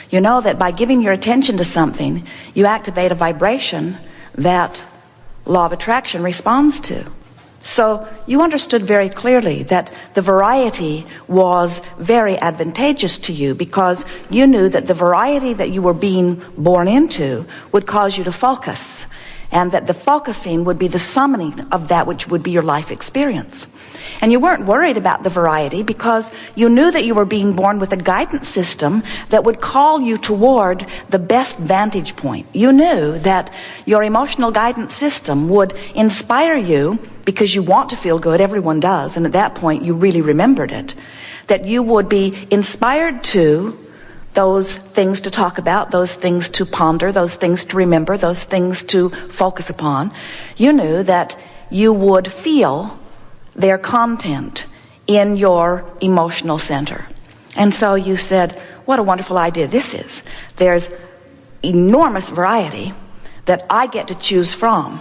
You know that by giving your attention to something, you activate a vibration that law of attraction responds to. So you understood very clearly that the variety was very advantageous to you, because you knew that the variety that you were being born into would cause you to focus, and that the focusing would be the summoning of that which would be your life experience. And you weren't worried about the variety because you knew that you were being born with a guidance system that would call you toward the best vantage point. You knew that your emotional guidance system would inspire you, because you want to feel good, everyone does, and at that point you really remembered it, that you would be inspired to those things to talk about, those things to ponder, those things to remember, those things to focus upon. You knew that you would feel their content in your emotional center. And so you said, what a wonderful idea this is. There's enormous variety that I get to choose from.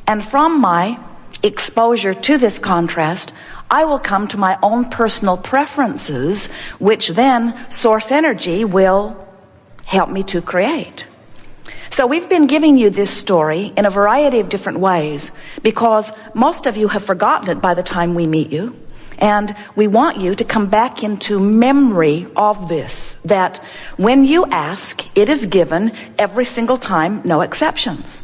And from my exposure to this contrast, I will come to my own personal preferences, which then source energy will help me to create. So we've been giving you this story in a variety of different ways, because most of you have forgotten it by the time we meet you. And we want you to come back into memory of this, that when you ask, it is given every single time, no exceptions.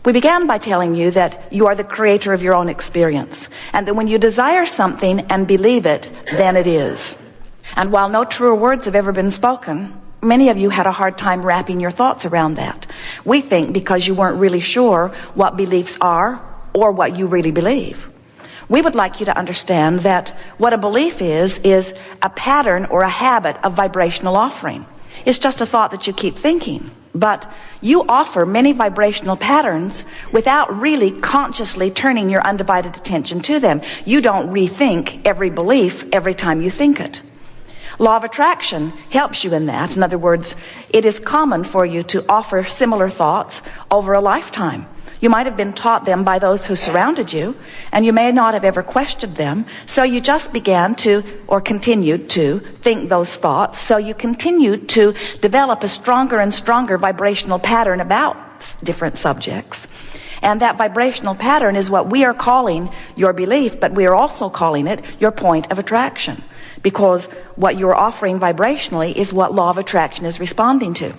We began by telling you that you are the creator of your own experience, and that when you desire something and believe it, then it is. And while no truer words have ever been spoken, many of you had a hard time wrapping your thoughts around that. We think because you weren't really sure what beliefs are or what you really believe. We would like you to understand that what a belief is a pattern or a habit of vibrational offering. It's just a thought that you keep thinking. But you offer many vibrational patterns without really consciously turning your undivided attention to them. You don't rethink every belief every time you think it. Law of attraction helps you in that. In other words, it is common for you to offer similar thoughts over a lifetime. You might have been taught them by those who surrounded you, and you may not have ever questioned them. So you just began to, or continued to, think those thoughts. So you continued to develop a stronger and stronger vibrational pattern about different subjects. And that vibrational pattern is what we are calling your belief, but we are also calling it your point of attraction, because what you're offering vibrationally is what law of attraction is responding to.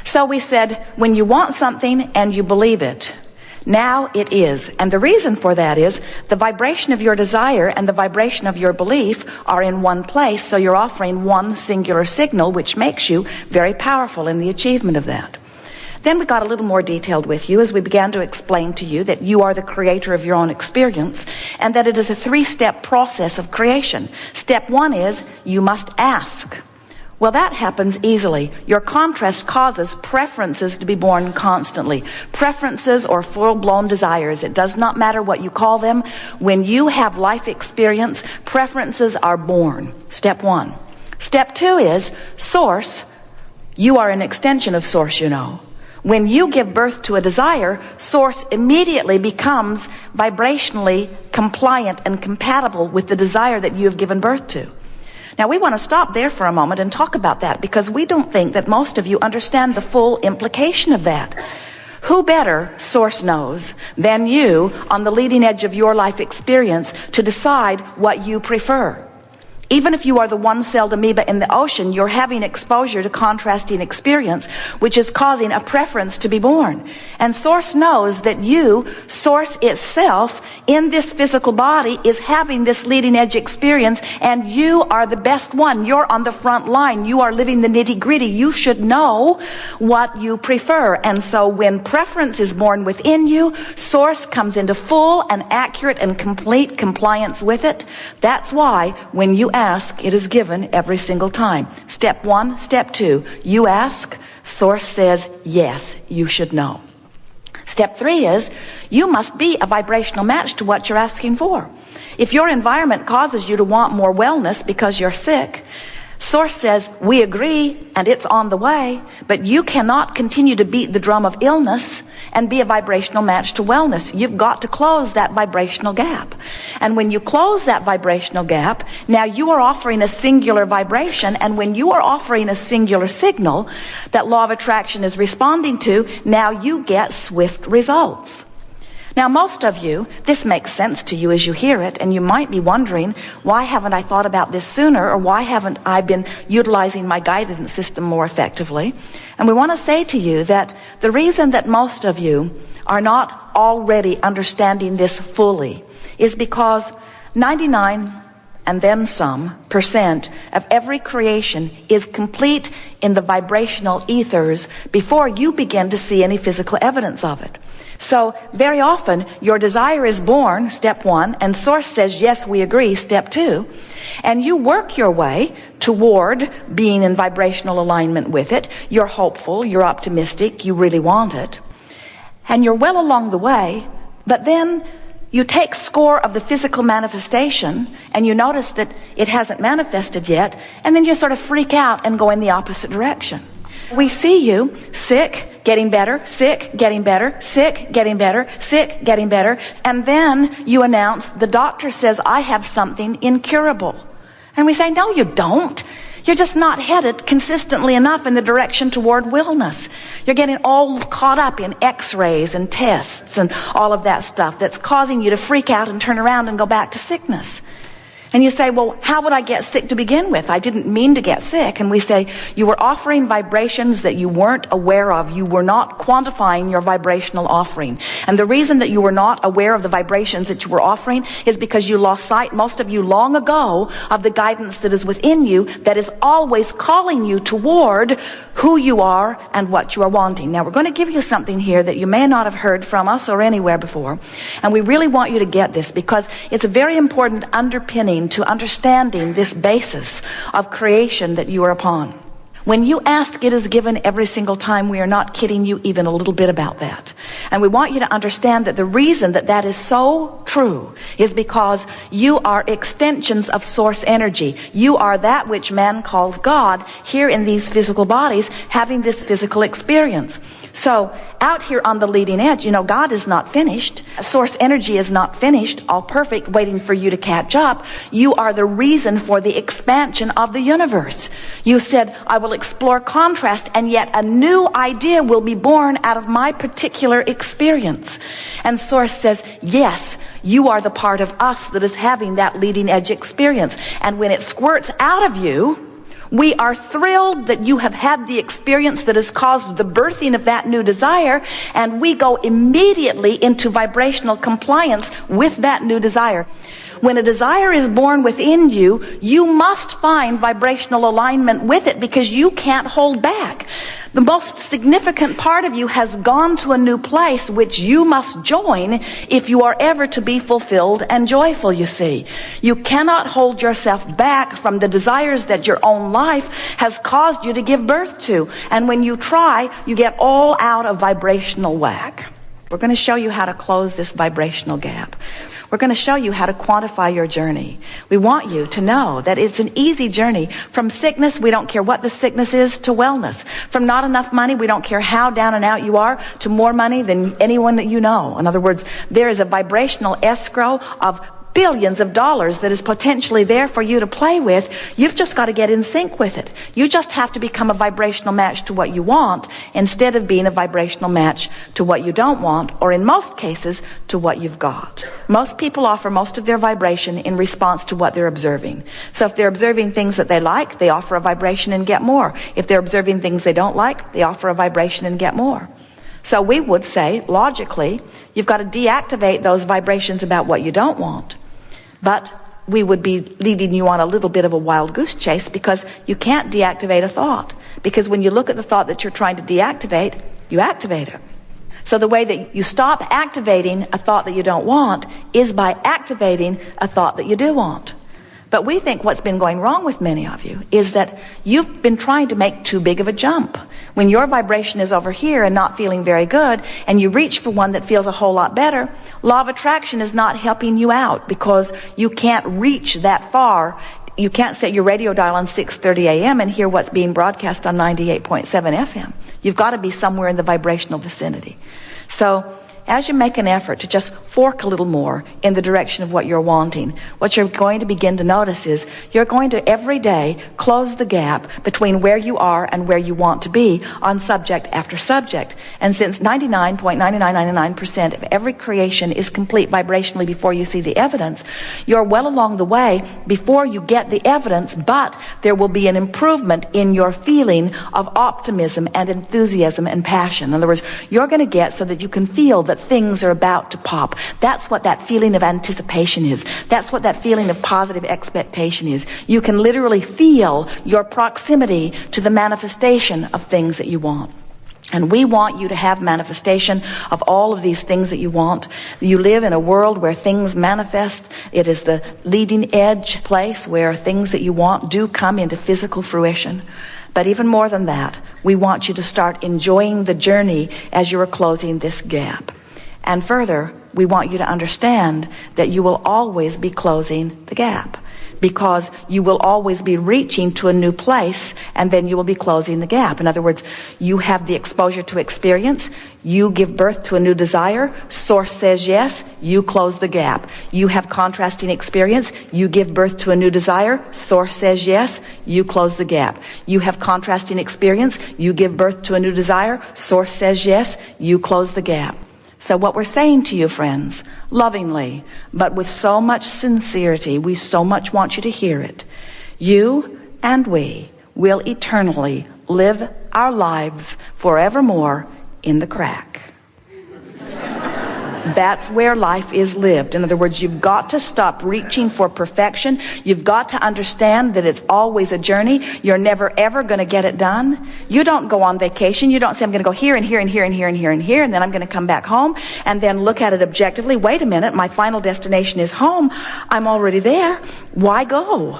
So we said, when you want something and you believe it, now it is. And the reason for that is the vibration of your desire and the vibration of your belief are in one place, so you're offering one singular signal, which makes you very powerful in the achievement of that. Then we got a little more detailed with you as we began to explain to you that you are the creator of your own experience, and that it is a 3-step process of creation. Step 1 is you must ask. Well, that happens easily. Your contrast causes preferences to be born constantly. Preferences or full-blown desires. It does not matter what you call them. When you have life experience, preferences are born. Step 1. Step 2 is source. You are an extension of source, you know. When you give birth to a desire, source immediately becomes vibrationally compliant and compatible with the desire that you have given birth to. Now, we want to stop there for a moment and talk about that, because we don't think that most of you understand the full implication of that. Who better, source knows, than you on the leading edge of your life experience to decide what you prefer? Even if you are the one-celled amoeba in the ocean, you're having exposure to contrasting experience, which is causing a preference to be born. And Source knows that you, Source itself, in this physical body, is having this leading edge experience, and you are the best one. You're on the front line. You are living the nitty-gritty. You should know what you prefer. And so when preference is born within you, Source comes into full and accurate and complete compliance with it. That's why when you ask, it is given every single time. Step 1, step 2, you ask, Source says, yes, you should know. Step 3 is, you must be a vibrational match to what you're asking for. If your environment causes you to want more wellness because you're sick, Source says, we agree, and it's on the way, but you cannot continue to beat the drum of illness and be a vibrational match to wellness. You've got to close that vibrational gap. And when you close that vibrational gap, now you are offering a singular vibration, and when you are offering a singular signal that law of attraction is responding to, now you get swift results. Now, most of you, this makes sense to you as you hear it, and you might be wondering, why haven't I thought about this sooner, or why haven't I been utilizing my guidance system more effectively? And we want to say to you that the reason that most of you are not already understanding this fully is because 99 and then some % of every creation is complete in the vibrational ethers before you begin to see any physical evidence of it. So very often your desire is born, step 1, and source says, yes, we agree, step 2, and you work your way toward being in vibrational alignment with it. You're hopeful, you're optimistic, you really want it, and you're well along the way, but then you take score of the physical manifestation and you notice that it hasn't manifested yet, and then you sort of freak out and go in the opposite direction. We see you sick, getting better, sick, getting better, sick, getting better, sick, getting better, and then you announce, the doctor says, I have something incurable. And we say, no, you don't. You're just not headed consistently enough in the direction toward wellness. You're getting all caught up in x-rays and tests and all of that stuff that's causing you to freak out and turn around and go back to sickness. And you say, well, how would I get sick to begin with? I didn't mean to get sick. And we say, you were offering vibrations that you weren't aware of. You were not quantifying your vibrational offering. And the reason that you were not aware of the vibrations that you were offering is because you lost sight, most of you long ago, of the guidance that is within you that is always calling you toward who you are and what you are wanting. Now, we're going to give you something here that you may not have heard from us or anywhere before. And we really want you to get this because it's a very important underpinning to understanding this basis of creation that you are upon. When you ask, it is given every single time. We are not kidding you even a little bit about that. And we want you to understand that the reason that that is so true is because you are extensions of source energy. You are that which man calls God here in these physical bodies, having this physical experience. So out here on the leading edge, you know, God is not finished. Source energy is not finished, all perfect, waiting for you to catch up. You are the reason for the expansion of the universe. You said, I will explore contrast, and yet a new idea will be born out of my particular experience. And Source says, yes, you are the part of us that is having that leading edge experience. And when it squirts out of you, we are thrilled that you have had the experience that has caused the birthing of that new desire, and we go immediately into vibrational compliance with that new desire. When a desire is born within you, you must find vibrational alignment with it because you can't hold back. The most significant part of you has gone to a new place which you must join if you are ever to be fulfilled and joyful, you see. You cannot hold yourself back from the desires that your own life has caused you to give birth to. And when you try, you get all out of vibrational whack. We're going to show you how to close this vibrational gap. We're going to show you how to quantify your journey. We want you to know that it's an easy journey. From sickness, we don't care what the sickness is, to wellness. From not enough money, we don't care how down and out you are, to more money than anyone that you know. In other words, there is a vibrational escrow of billions of dollars that is potentially there for you to play with. You've just got to get in sync with it. You just have to become a vibrational match to what you want instead of being a vibrational match to what you don't want, or in most cases, to what you've got. Most people offer most of their vibration in response to what they're observing. So if they're observing things that they like, they offer a vibration and get more. If they're observing things they don't like, they offer a vibration and get more. So we would say, logically, you've got to deactivate those vibrations about what you don't want. But we would be leading you on a little bit of a wild goose chase because you can't deactivate a thought. Because when you look at the thought that you're trying to deactivate, you activate it. So the way that you stop activating a thought that you don't want is by activating a thought that you do want. But we think what's been going wrong with many of you is that you've been trying to make too big of a jump. When your vibration is over here and not feeling very good, and you reach for one that feels a whole lot better, law of attraction is not helping you out because you can't reach that far You can't set your radio dial on 6:30 a.m. and hear what's being broadcast on 98.7 FM. You've got to be somewhere in the vibrational vicinity. So as you make an effort to just fork a little more in the direction of what you're wanting, what you're going to begin to notice is you're going to every day close the gap between where you are and where you want to be on subject after subject. And since 99.9999% of every creation is complete vibrationally before you see the evidence, you're well along the way before you get the evidence, but there will be an improvement in your feeling of optimism and enthusiasm and passion. In other words, you're going to get so that you can feel that things are about to pop. That's what that feeling of anticipation is. That's what that feeling of positive expectation is. You can literally feel your proximity to the manifestation of things that you want. And we want you to have manifestation of all of these things that you want. You live in a world where things manifest. It is the leading edge place where things that you want do come into physical fruition. But even more than that, we want you to start enjoying the journey as you are closing this gap. And further, we want you to understand that you will always be closing the gap, because you will always be reaching to a new place, and then you will be closing the gap. In other words, you have the exposure to experience, you give birth to a new desire, source says yes, you close the gap. You have contrasting experience, you give birth to a new desire, source says yes, you close the gap. You have contrasting experience, you give birth to a new desire, source says yes, you close the gap. So what we're saying to you, friends, lovingly, but with so much sincerity, we so much want you to hear it. You and we will eternally live our lives forevermore in the crack. That's where life is lived. In other words, you've got to stop reaching for perfection. You've got to understand that it's always a journey. You're never ever going to get it done. You don't go on vacation. You don't say, I'm going to go here and here and here and here and here and here, and then I'm going to come back home and then look at it objectively. Wait a minute, my final destination is home. I'm already there. Why go?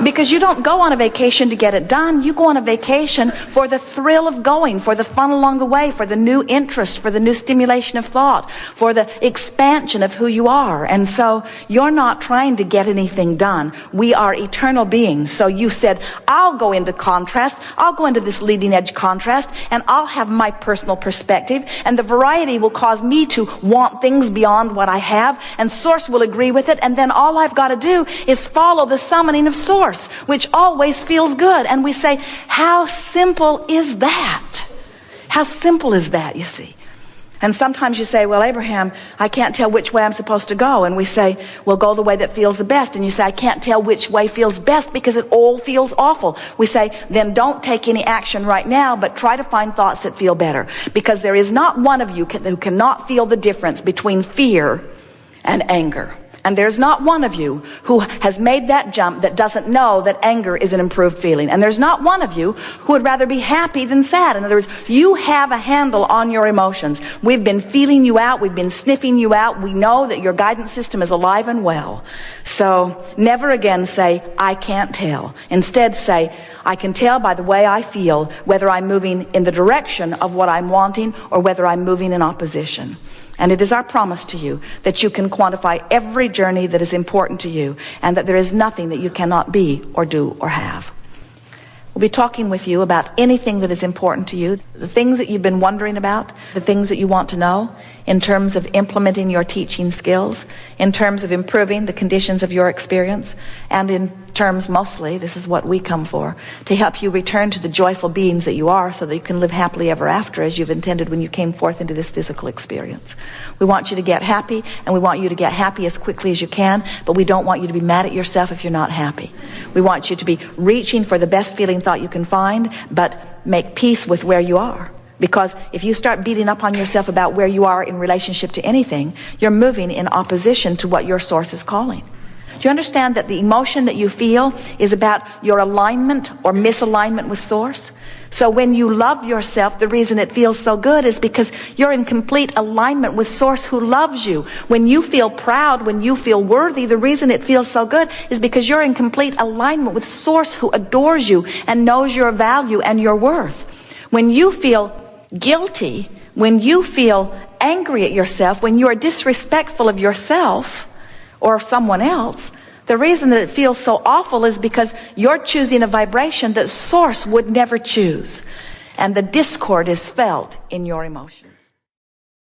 Because you don't go on a vacation to get it done. You go on a vacation for the thrill of going, for the fun along the way, for the new interest, for the new stimulation of thought, for the expansion of who you are. And so you're not trying to get anything done. We are eternal beings. So you said, I'll go into contrast. I'll go into this leading edge contrast, and I'll have my personal perspective, and the variety will cause me to want things beyond what I have, and Source will agree with it, and then all I've got to do is follow the summoning of Source, which always feels good. And we say, how simple is that? How simple is that, you see? And sometimes you say, well, Abraham, I can't tell which way I'm supposed to go. And we say, well, go the way that feels the best. And you say, I can't tell which way feels best because it all feels awful. We say, then don't take any action right now, but try to find thoughts that feel better. Because there is not one of you who cannot feel the difference between fear and anger. And there's not one of you who has made that jump that doesn't know that anger is an improved feeling. And there's not one of you who would rather be happy than sad. In other words, you have a handle on your emotions. We've been feeling you out. We've been sniffing you out. We know that your guidance system is alive and well. So never again say, I can't tell. Instead say, I can tell by the way I feel whether I'm moving in the direction of what I'm wanting or whether I'm moving in opposition. And it is our promise to you that you can quantify every journey that is important to you, and that there is nothing that you cannot be or do or have. We'll be talking with you about anything that is important to you, the things that you've been wondering about, the things that you want to know, in terms of implementing your teaching skills, in terms of improving the conditions of your experience, and in terms mostly, this is what we come for, to help you return to the joyful beings that you are so that you can live happily ever after as you've intended when you came forth into this physical experience. We want you to get happy, and we want you to get happy as quickly as you can, but we don't want you to be mad at yourself if you're not happy. We want you to be reaching for the best feeling thought you can find, but make peace with where you are. Because if you start beating up on yourself about where you are in relationship to anything, you're moving in opposition to what your source is calling. Do you understand that the emotion that you feel is about your alignment or misalignment with Source? So when you love yourself, the reason it feels so good is because you're in complete alignment with Source who loves you. When you feel proud, when you feel worthy, the reason it feels so good is because you're in complete alignment with Source who adores you and knows your value and your worth. When you feel guilty, when you feel angry at yourself, when you are disrespectful of yourself or someone else, The reason that it feels so awful is because you're choosing a vibration that Source would never choose. And the discord is felt in your emotions.